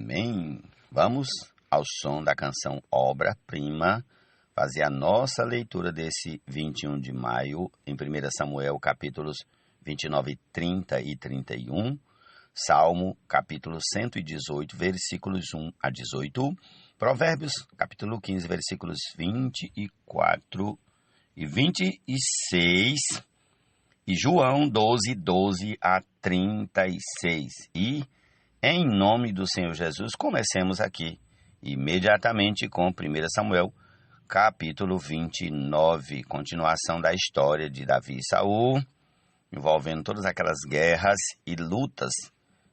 Amém. Vamos ao som da canção Obra-Prima, fazer a nossa leitura desse 21 de maio, em 1 Samuel, capítulos 29, 30 e 31, Salmo, capítulo 118, versículos 1 a 18, Provérbios, capítulo 15, versículos 24 e 26, e João 12, 12 a 36. E, em nome do Senhor Jesus, comecemos aqui, imediatamente com 1 Samuel, capítulo 29, continuação da história de Davi e Saul, envolvendo todas aquelas guerras e lutas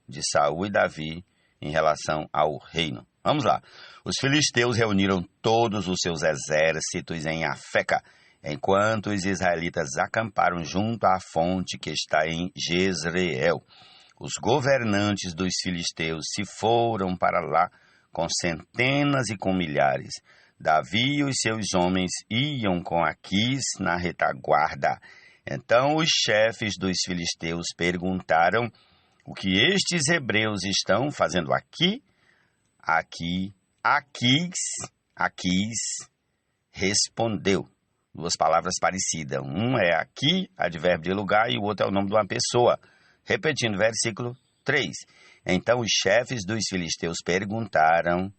de Saul e Davi em relação ao reino. Vamos lá. Os filisteus reuniram todos os seus exércitos em Afeca, enquanto os israelitas acamparam junto à fonte que está em Jezreel. Os governantes dos filisteus se foram para lá com centenas e com milhares. Davi e os seus homens iam com Aquis na retaguarda. Então os chefes dos filisteus perguntaram: o que estes hebreus estão fazendo aqui? Aquis respondeu. Duas palavras parecidas. Um é aqui, advérbio de lugar, e o outro é o nome de uma pessoa. Repetindo, versículo 3. Então os chefes dos filisteus perguntaram,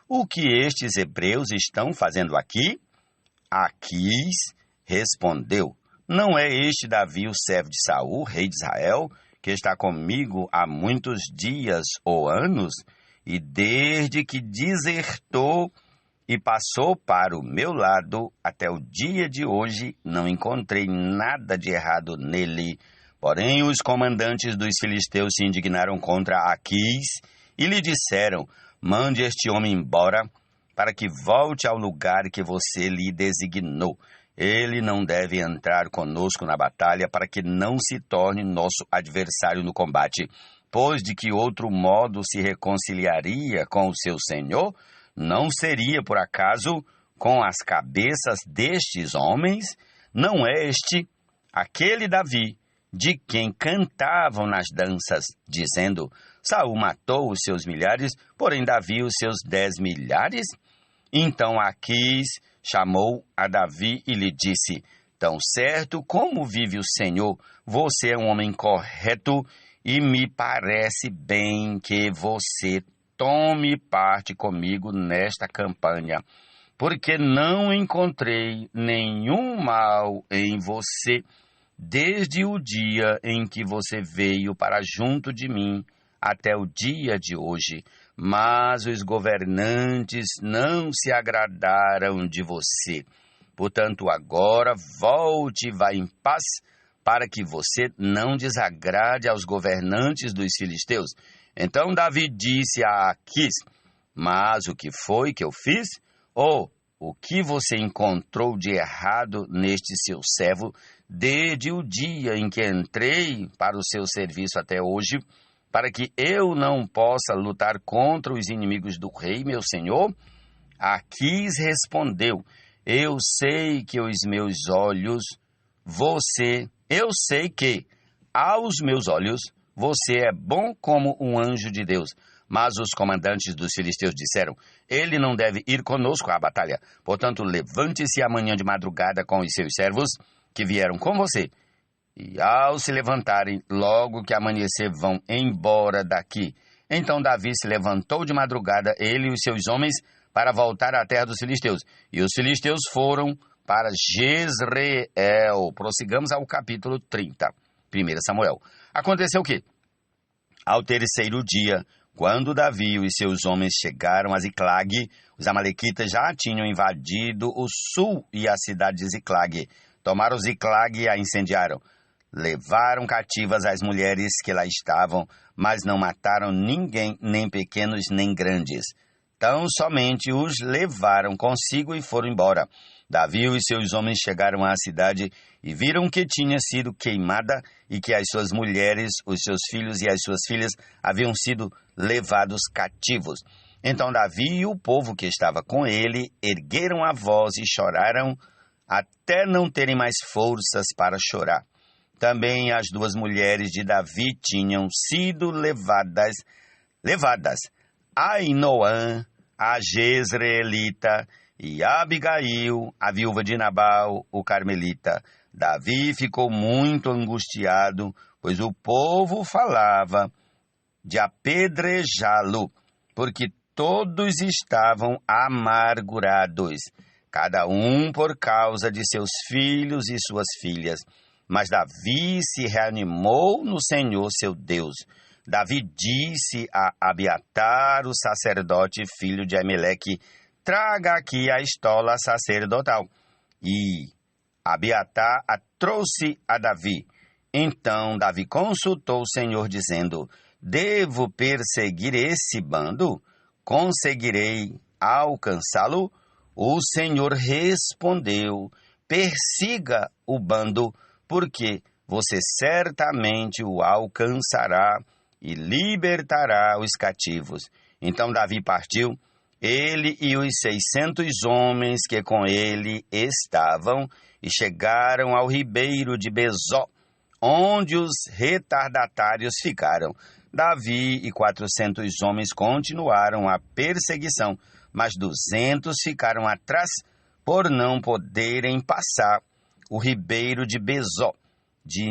o que estes hebreus estão fazendo aqui? Aquis respondeu, não é este Davi, o servo de Saul, rei de Israel, que está comigo há muitos dias ou anos, e desde que desertou e passou para o meu lado, até o dia de hoje, não encontrei nada de errado nele. Porém, os comandantes dos filisteus se indignaram contra Aquis e lhe disseram: mande este homem embora, para que volte ao lugar que você lhe designou. Ele não deve entrar conosco na batalha, para que não se torne nosso adversário no combate. Pois de que outro modo se reconciliaria com o seu senhor? Não seria, por acaso, com as cabeças destes homens? Não é este aquele Davi, de quem cantavam nas danças, dizendo: Saul matou os seus milhares, porém Davi os seus 10 milhares? Então Aquis chamou a Davi e lhe disse: tão certo como vive o Senhor, você é um homem correto, e me parece bem que você tome parte comigo nesta campanha, porque não encontrei nenhum mal em você, desde o dia em que você veio para junto de mim até o dia de hoje. Mas os governantes não se agradaram de você. Portanto, agora volte e vá em paz, para que você não desagrade aos governantes dos filisteus. Então Davi disse a Aquis: mas o que foi que eu fiz? O que você encontrou de errado neste seu servo, desde o dia em que entrei para o seu serviço até hoje, para que eu não possa lutar contra os inimigos do rei, meu senhor? Aquis respondeu: eu sei que aos meus olhos você é bom como um anjo de Deus. Mas os comandantes dos filisteus disseram: ele não deve ir conosco à batalha. Portanto, levante-se amanhã de madrugada com os seus servos, que vieram com você. E ao se levantarem, logo que amanhecer, vão embora daqui. Então Davi se levantou de madrugada, ele e os seus homens, para voltar à terra dos filisteus. E os filisteus foram para Jezreel. Prossigamos ao capítulo 30, 1 Samuel. Aconteceu o quê? Ao terceiro dia, quando Davi e os seus homens chegaram a Ziclag, os amalequitas já tinham invadido o sul e a cidade de Ziclag. Tomaram Ziclag e a incendiaram. Levaram cativas as mulheres que lá estavam, mas não mataram ninguém, nem pequenos nem grandes. Tão somente os levaram consigo e foram embora. Davi e os seus homens chegaram à cidade e viram que tinha sido queimada e que as suas mulheres, os seus filhos e as suas filhas haviam sido levados cativos. Então Davi e o povo que estava com ele ergueram a voz e choraram até não terem mais forças para chorar. Também as duas mulheres de Davi tinham sido levadas Ainoã, a Jezreelita, e Abigail, a viúva de Nabal, o carmelita. Davi ficou muito angustiado, pois o povo falava de apedrejá-lo, porque todos estavam amargurados, cada um por causa de seus filhos e suas filhas. Mas Davi se reanimou no Senhor seu Deus. Davi disse a Abiatar, o sacerdote, filho de Ameleque: traga aqui a estola sacerdotal. E Abiatar a trouxe a Davi. Então Davi consultou o Senhor, dizendo: devo perseguir esse bando? Conseguirei alcançá-lo? O Senhor respondeu: persiga o bando, porque você certamente o alcançará e libertará os cativos. Então Davi partiu, ele e os 600 homens que com ele estavam, e chegaram ao ribeiro de Besó, onde os retardatários ficaram. Davi e 400 homens continuaram a perseguição, mas 200 ficaram atrás por não poderem passar o ribeiro de Besó, de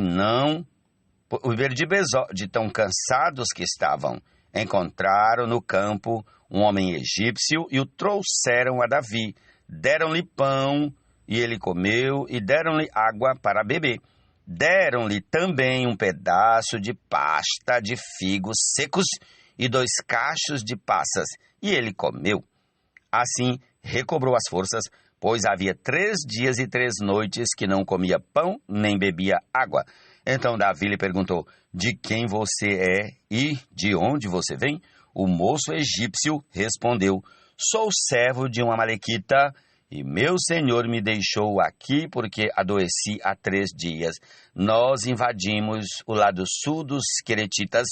tão cansados que estavam. Encontraram no campo um homem egípcio e o trouxeram a Davi. Deram-lhe pão e ele comeu, e deram-lhe água para beber. Deram-lhe também um pedaço de pasta de figos secos e 2 cachos de passas, e ele comeu. Assim recobrou as forças, pois havia 3 dias e 3 noites que não comia pão nem bebia água. Então Davi lhe perguntou: de quem você é e de onde você vem? O moço egípcio respondeu: sou servo de um amalequita, e meu senhor me deixou aqui porque adoeci há 3 dias. Nós invadimos o lado sul dos queretitas,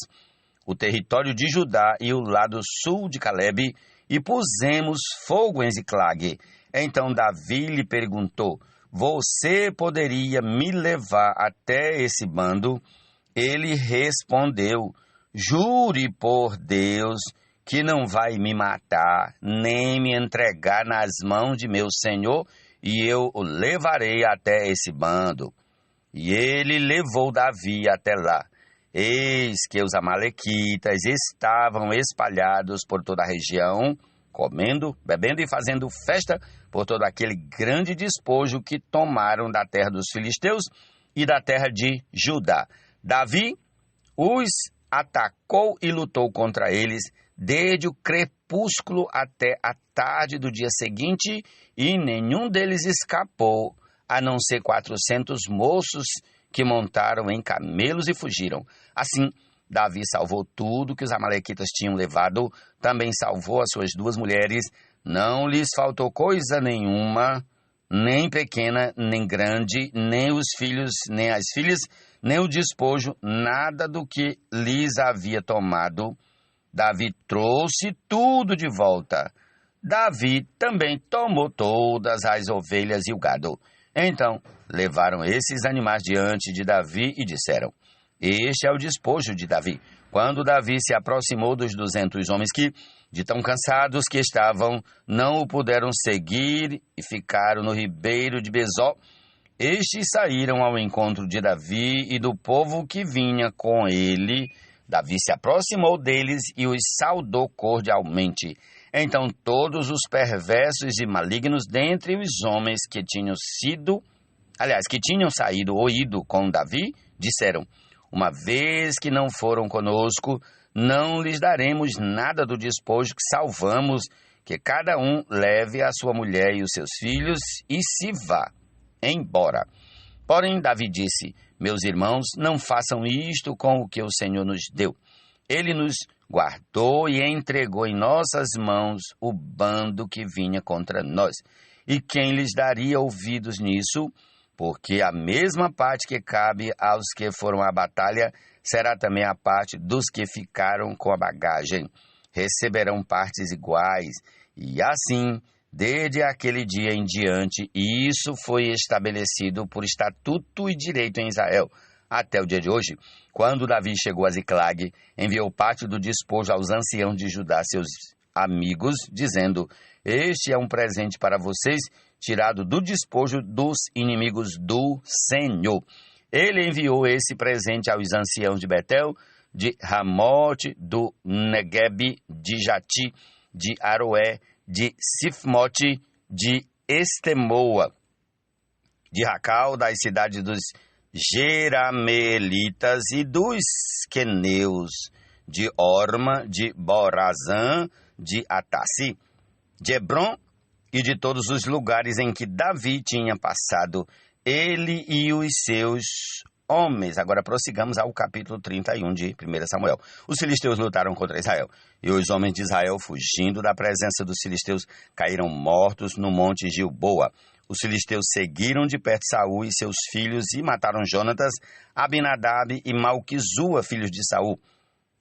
o território de Judá e o lado sul de Calebe, e pusemos fogo em Ziclague. Então Davi lhe perguntou: você poderia me levar até esse bando? Ele respondeu: jure por Deus que não vai me matar, nem me entregar nas mãos de meu senhor, e eu o levarei até esse bando. E ele levou Davi até lá. Eis que os amalequitas estavam espalhados por toda a região, comendo, bebendo e fazendo festa por todo aquele grande despojo que tomaram da terra dos filisteus e da terra de Judá. Davi os atacou e lutou contra eles desde o crepúsculo até a tarde do dia seguinte, e nenhum deles escapou, a não ser 400 moços que montaram em camelos e fugiram. Assim, Davi salvou tudo que os amalequitas tinham levado, também salvou as suas 2 mulheres, não lhes faltou coisa nenhuma, nem pequena, nem grande, nem os filhos, nem as filhas, nem o despojo, nada do que lhes havia tomado. Davi trouxe tudo de volta. Davi também tomou todas as ovelhas e o gado. Então levaram esses animais diante de Davi e disseram: este é o despojo de Davi. Quando Davi se aproximou dos 200 homens que, de tão cansados que estavam, não o puderam seguir e ficaram no ribeiro de Besó, estes saíram ao encontro de Davi e do povo que vinha com ele. Davi se aproximou deles e os saudou cordialmente. Então todos os perversos e malignos dentre os homens que tinham saído ou ido com Davi, disseram: uma vez que não foram conosco, não lhes daremos nada do despojo que salvamos, que cada um leve a sua mulher e os seus filhos e se vá embora. Porém Davi disse: meus irmãos, não façam isto com o que o Senhor nos deu. Ele nos guardou e entregou em nossas mãos o bando que vinha contra nós. E quem lhes daria ouvidos nisso? Porque a mesma parte que cabe aos que foram à batalha será também a parte dos que ficaram com a bagagem. Receberão partes iguais. E assim, desde aquele dia em diante, isso foi estabelecido por estatuto e direito em Israel. Até o dia de hoje, Quando Davi chegou a Ziclag, enviou parte do despojo aos anciãos de Judá, seus amigos, dizendo: este é um presente para vocês, tirado do despojo dos inimigos do Senhor. Ele enviou esse presente aos anciãos de Betel, de Ramote, do Negueb, de Jati, de Aroé, de Sifmote, de Estemoa, de Racal, das cidades dos Jeramelitas e dos Queneus, de Orma, de Borazã, de Atassi, de Hebron e de todos os lugares em que Davi tinha passado, ele e os seus homens. Agora prossigamos ao capítulo 31 de 1 Samuel. Os filisteus lutaram contra Israel, e os homens de Israel, fugindo da presença dos filisteus, caíram mortos no monte Gilboa. Os filisteus seguiram de perto Saul e seus filhos e mataram Jonatas, Abinadab e Malquizua, filhos de Saul.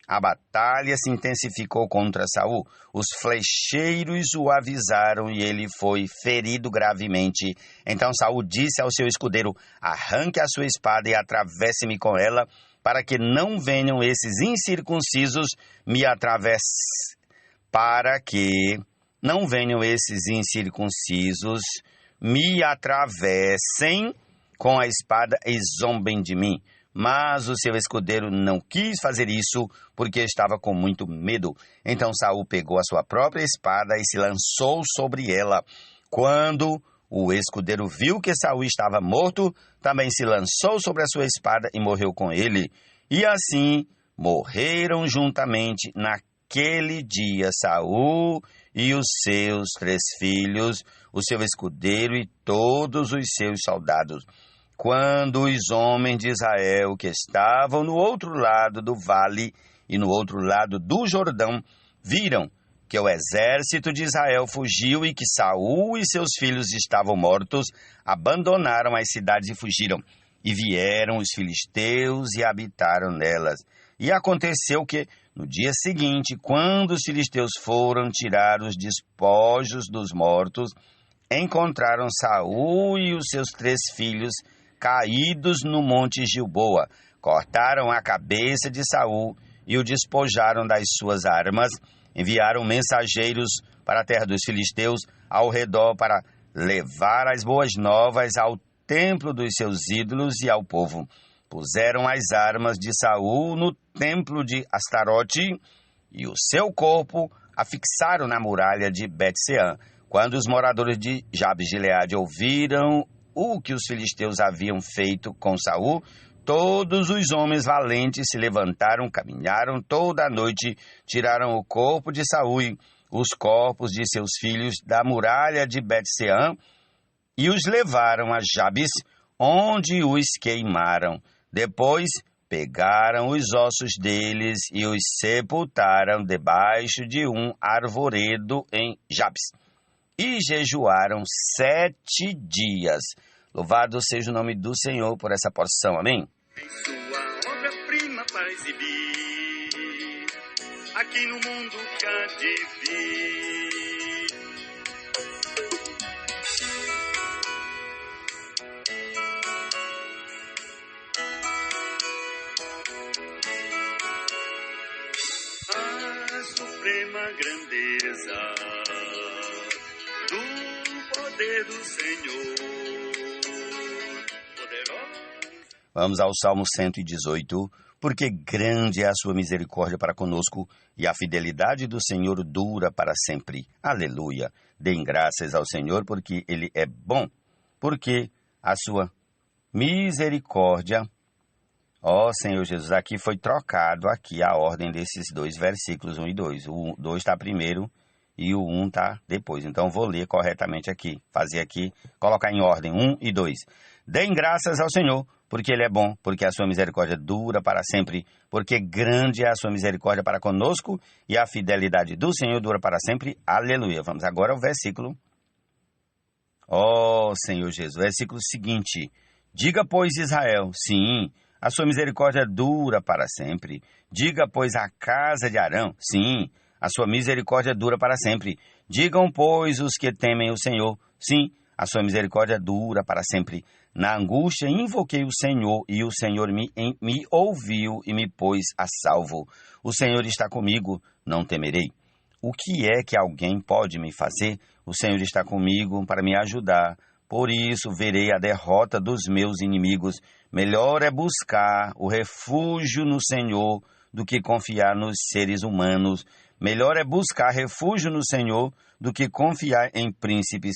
A batalha se intensificou contra Saul. Os flecheiros o avisaram e ele foi ferido gravemente. Então Saul disse ao seu escudeiro: arranque a sua espada e atravesse-me com ela, para que não venham esses incircuncisos me atravessem. Para que não venham esses incircuncisos me atravessem com a espada e zombem de mim. Mas o seu escudeiro não quis fazer isso, porque estava com muito medo. Então Saul pegou a sua própria espada e se lançou sobre ela. Quando o escudeiro viu que Saul estava morto, também se lançou sobre a sua espada e morreu com ele. E assim morreram juntamente naquele dia Saul e os seus 3 filhos, o seu escudeiro e todos os seus soldados. Quando os homens de Israel que estavam no outro lado do vale e no outro lado do Jordão viram que o exército de Israel fugiu e que Saul e seus filhos estavam mortos, abandonaram as cidades e fugiram. E vieram os filisteus e habitaram nelas. E aconteceu que, no dia seguinte, quando os filisteus foram tirar os despojos dos mortos, encontraram Saul e os seus 3 filhos caídos no monte Gilboa. Cortaram a cabeça de Saul e o despojaram das suas armas. Enviaram mensageiros para a terra dos filisteus ao redor para levar as boas novas ao templo dos seus ídolos e ao povo. Puseram as armas de Saul no templo de Astarote e o seu corpo afixaram na muralha de Bet-Sean. Quando os moradores de Jabes-Gileade ouviram o que os filisteus haviam feito com Saul, todos os homens valentes se levantaram, caminharam toda a noite, tiraram o corpo de Saul e os corpos de seus filhos da muralha de Bet-Sean e os levaram a Jabes, onde os queimaram. Depois pegaram os ossos deles e os sepultaram debaixo de um arvoredo em Jabes. E jejuaram 7 dias. Louvado seja o nome do Senhor por essa porção. Amém? Em sua obra-prima para exibir, aqui no mundo que há de vir. A suprema grandeza do poder do Senhor, poderoso. Vamos ao Salmo 118. Porque grande é a sua misericórdia para conosco e a fidelidade do Senhor dura para sempre. Aleluia. Deem graças ao Senhor porque Ele é bom, porque a sua misericórdia... Ó Senhor Jesus, aqui foi trocado aqui a ordem desses 2 versículos, 1 e 2. O 2 está primeiro e o 1 está depois. Então vou ler corretamente aqui, fazer aqui, colocar em ordem 1 e 2. Deem graças ao Senhor, porque Ele é bom, porque a sua misericórdia dura para sempre, porque grande é a sua misericórdia para conosco e a fidelidade do Senhor dura para sempre. Aleluia. Vamos agora ao versículo. Ó Senhor Jesus, versículo seguinte. Diga, pois, Israel, sim, a sua misericórdia dura para sempre. Diga, pois, a casa de Arão, sim, a sua misericórdia dura para sempre. Digam, pois, os que temem o Senhor, sim, A sua misericórdia dura para sempre. Na angústia invoquei o Senhor, e o Senhor me ouviu e me pôs a salvo. O Senhor está comigo, não temerei. O que é que alguém pode me fazer? O Senhor está comigo para me ajudar. Por isso verei a derrota dos meus inimigos. Melhor é buscar o refúgio no Senhor do que confiar nos seres humanos. Melhor é buscar refúgio no Senhor do que confiar em príncipes.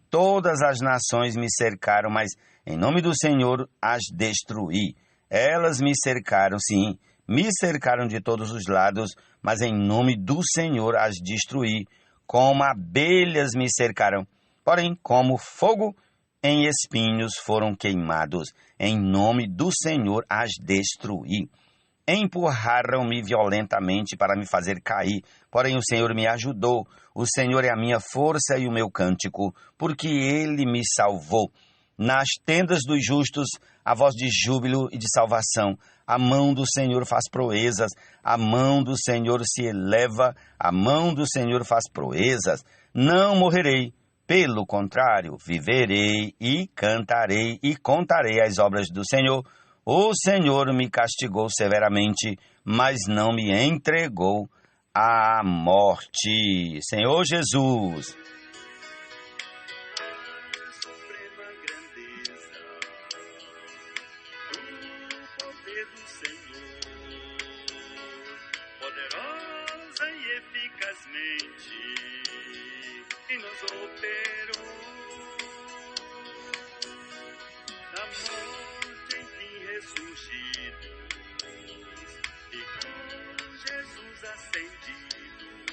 Todas as nações me cercaram, mas em nome do Senhor as destruí. Elas me cercaram, sim, me cercaram de todos os lados, mas em nome do Senhor as destruí. Como abelhas me cercaram, porém como fogo em espinhos foram queimados. Em nome do Senhor as destruí. Empurraram-me violentamente para me fazer cair, porém o Senhor me ajudou. O Senhor é a minha força e o meu cântico, porque Ele me salvou. Nas tendas dos justos, a voz de júbilo e de salvação. A mão do Senhor faz proezas, a mão do Senhor se eleva, a mão do Senhor faz proezas. Não morrerei, pelo contrário, viverei e cantarei e contarei as obras do Senhor. O Senhor me castigou severamente, mas não me entregou à morte. Senhor Jesus. Suprema grandeza do poder do Senhor, poderosa e eficazmente em nós operou. Da morte enfim ressurgidos e com Jesus ascendidos.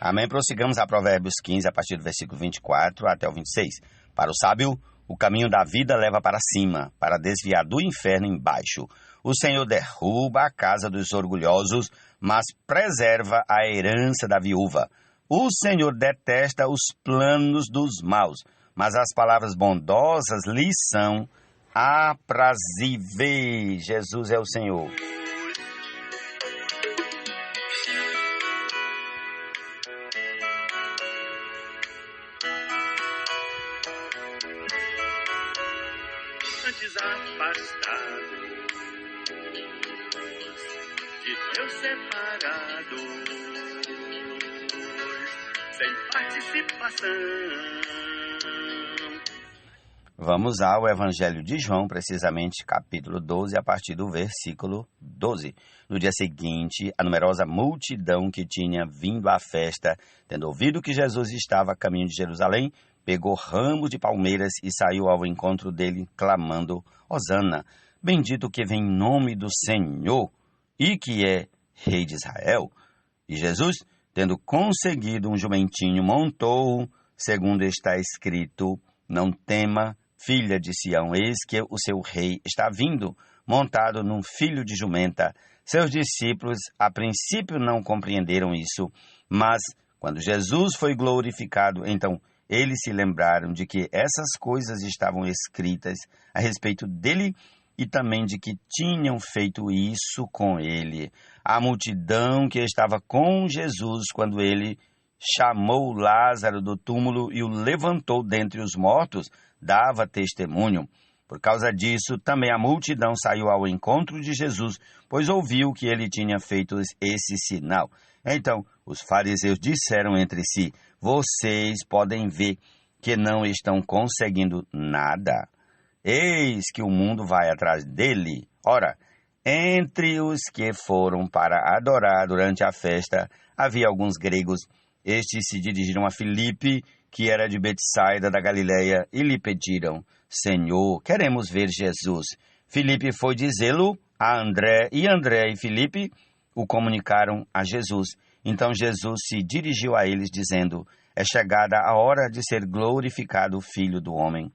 Amém. Prossigamos a Provérbios 15, a partir do versículo 24 até o 26. Para o sábio, o caminho da vida leva para cima, para desviar do inferno embaixo. O Senhor derruba a casa dos orgulhosos, mas preserva a herança da viúva. O Senhor detesta os planos dos maus, mas as palavras bondosas lhes são aprazíveis. Jesus é o Senhor. Antes afastados, de Deus separados, sem participação. Vamos ao Evangelho de João, precisamente capítulo 12, a partir do versículo 12. No dia seguinte, a numerosa multidão que tinha vindo à festa, tendo ouvido que Jesus estava a caminho de Jerusalém, pegou ramos de palmeiras e saiu ao encontro dele, clamando: Hosana, bendito que vem em nome do Senhor e que é Rei de Israel. E Jesus, tendo conseguido um jumentinho, montou-o, segundo está escrito: Não tema, filha de Sião, eis que o seu rei está vindo, montado num filho de jumenta. Seus discípulos, a princípio, não compreenderam isso, mas, quando Jesus foi glorificado, então eles se lembraram de que essas coisas estavam escritas a respeito dele e também de que tinham feito isso com ele. A multidão que estava com Jesus quando ele chamou Lázaro do túmulo e o levantou dentre os mortos, dava testemunho. Por causa disso, também a multidão saiu ao encontro de Jesus, pois ouviu que ele tinha feito esse sinal. Então, os fariseus disseram entre si: Vocês podem ver que não estão conseguindo nada. Eis que o mundo vai atrás dele. Ora, entre os que foram para adorar durante a festa, havia alguns gregos. Estes se dirigiram a Filipe, que era de Betsaida da Galileia, e lhe pediram: Senhor, queremos ver Jesus. Filipe foi dizê-lo a André, e André e Filipe o comunicaram a Jesus. Então Jesus se dirigiu a eles, dizendo: É chegada a hora de ser glorificado o Filho do Homem.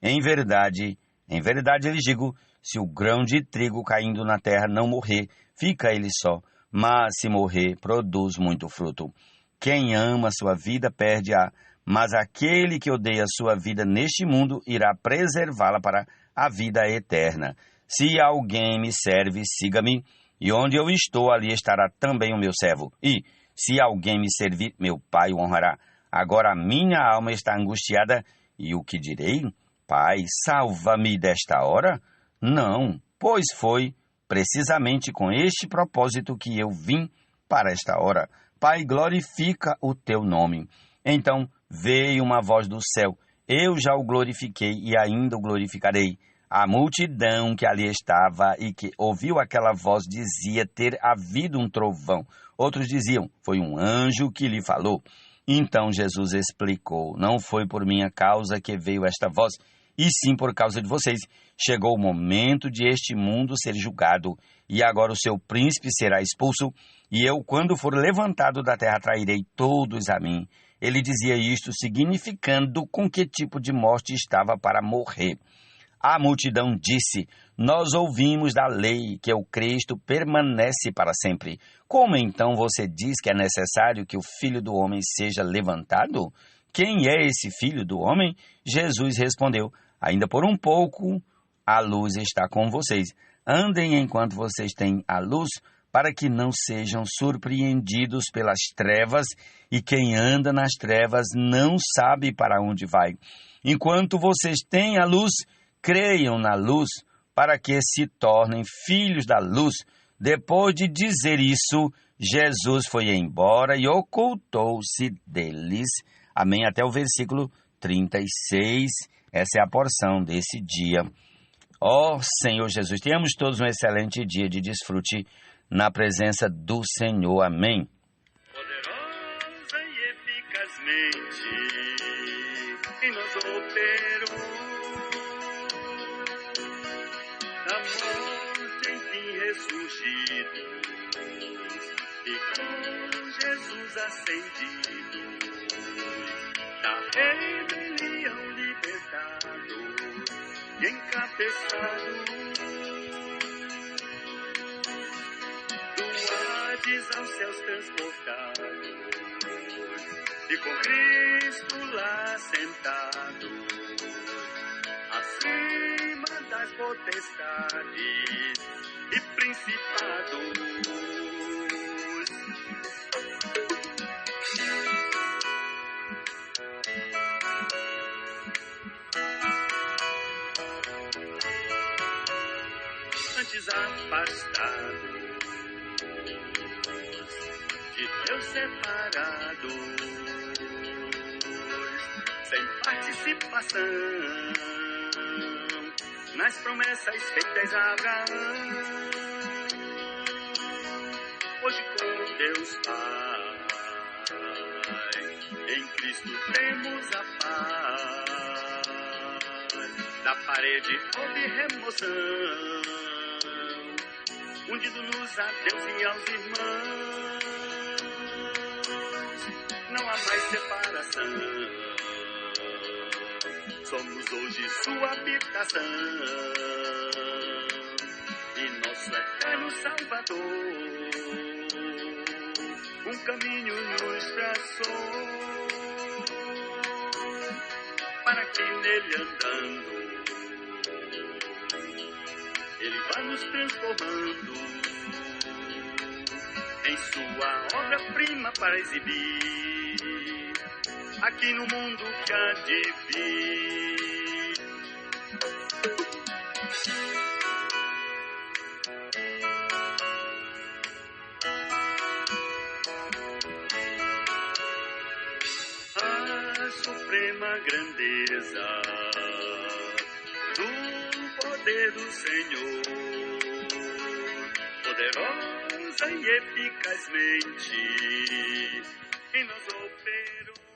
Em verdade lhes digo, se o grão de trigo caindo na terra não morrer, fica ele só, mas se morrer, produz muito fruto. Quem ama sua vida perde-a, mas aquele que odeia sua vida neste mundo irá preservá-la para a vida eterna. Se alguém me serve, siga-me, e onde eu estou, ali estará também o meu servo. E, se alguém me servir, meu Pai o honrará. Agora a minha alma está angustiada, E o que direi? Pai, salva-me desta hora? Não, pois foi precisamente com este propósito que eu vim para esta hora. Pai, glorifica o teu nome. Então veio uma voz do céu. Eu já o glorifiquei e ainda o glorificarei. A multidão que ali estava e que ouviu aquela voz dizia ter havido um trovão. Outros diziam, foi um anjo que lhe falou. Então Jesus explicou, não foi por minha causa que veio esta voz, e sim por causa de vocês. Chegou o momento de este mundo ser julgado, e agora o seu príncipe será expulso, e eu, quando for levantado da terra, atrairei todos a mim. Ele dizia isto, significando com que tipo de morte estava para morrer. A multidão disse, nós ouvimos da lei que o Cristo permanece para sempre. Como então você diz que é necessário que o Filho do Homem seja levantado? Quem é esse Filho do Homem? Jesus respondeu, ainda por um pouco a luz está com vocês. Andem enquanto vocês têm a luz, para que não sejam surpreendidos pelas trevas, e quem anda nas trevas não sabe para onde vai. Enquanto vocês têm a luz, creiam na luz, para que se tornem filhos da luz. Depois de dizer isso, Jesus foi embora e ocultou-se deles. Amém? Até o versículo 36. Essa é a porção desse dia. Ó Senhor Jesus, tenhamos todos um excelente dia de desfrute na presença do Senhor. Amém. Poderosa e eficazmente em nós operou. Da morte enfim ressurgidos e com Jesus ascendidos, da rebelião libertados e encabeçados, do Hades aos céus transportados e com Cristo lá sentados, acima das potestades e principados. Antes afastados, de Deus separados, sem participação nas promessas feitas a Abraão. Hoje com Deus Pai, em Cristo temos a paz. Da parede houve remoção, unindo-nos a Deus e aos irmãos. Não há mais separação, somos hoje sua habitação, e nosso eterno Salvador um caminho nos traçou, para que nele andando Ele vai nos transformando em sua obra-prima para exibir aqui no mundo que há de vir. A suprema grandeza do poder do Senhor, poderosa e eficazmente em nós operou.